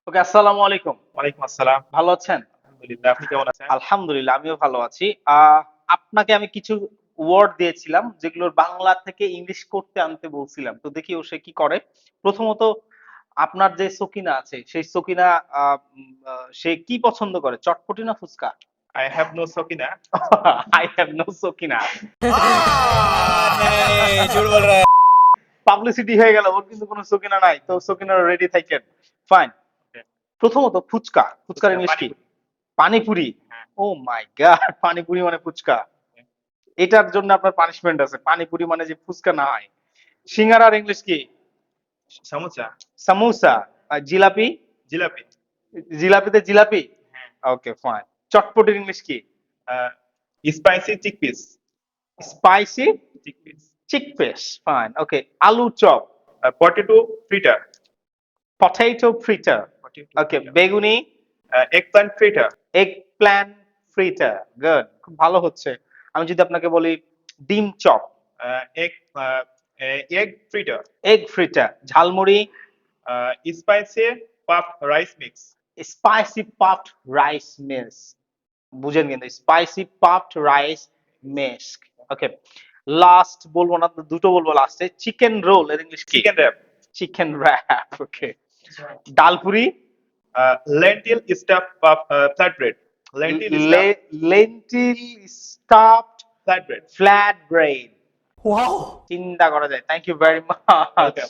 ওকে, আসসালামু আলাইকুম। ওয়ালাইকুম আসসালাম। ভালো আছেন? আলহামদুলিল্লাহ। আপনি কেমন আছেন? আলহামদুলিল্লাহ, আমিও ভালো আছি। আপনাকে আমি কিছু ওয়ার্ড দিয়েছিলাম যেগুলোর বাংলা থেকে ইংলিশ করতে আনতে বলছিলাম। তো দেখি ও সে কি করে। প্রথমত আপনার যে সকিনা আছে, সেই সকিনা আ উম আ সে কি পছন্দ করে? চটপটি না fuchka? I have no Sokina. I have no Sakina. नहीं झूठ बोल रहा है। পাবলিসিটি হয়ে গেল। ওর কিন্তু কোনো সকিনা নাই। তো সকিনার রেডি থাকেন। ফাইন। Okay. প্রথমত ফুচকা। ফুচকার ফুচকা, ইংলিশ কি? পানিপুরি। পানিপুরি। হ্যাঁ। ওহ মাই গড! পানিপুরি মানে ফুচকা। হ্যাঁ। এটার জন্য আপনার পানিশমেন্ট আছে। পানিপুরি মানে যে ফুচকা না হয়। সিঙ্গারার ইংলিশ কি? সামোসা, সামোসা। আর জিলাপি? জিলাপি। জিলাপিতে জিলাপি? হ্যাঁ। Okay fine. চটপটির ইংলিশ কি? A spicy chickpeas, spicy chickpeas. Chickpeas. Fine. Okay. Aloo chop, potato fritter, potato fritter. Potato okay. Fritter. বেগুনি, eggplant fritter, eggplant fritter. Good. খুব ভালো হচ্ছে। আমি যদি আপনাকে বলি ডিম chop, egg egg fritter, egg fritter. Jhalmuri, spicy puff rice mix. Spicy puffed rice mix. বুঝেন কিন্তু spicy puffed rice mix. Okay. Last বলবো না, দুটো বলবো লাস্টে। চিকেন রোল এর ইংলিশ কি? Chicken rap, chicken wrap. Okay. Dalpuri, lentil stuff puff flat bread, lentil stuff lentil stuffed flat bread. Flat bread. Wow. চিন্তা করা যায়। Thank you very much. Welcome.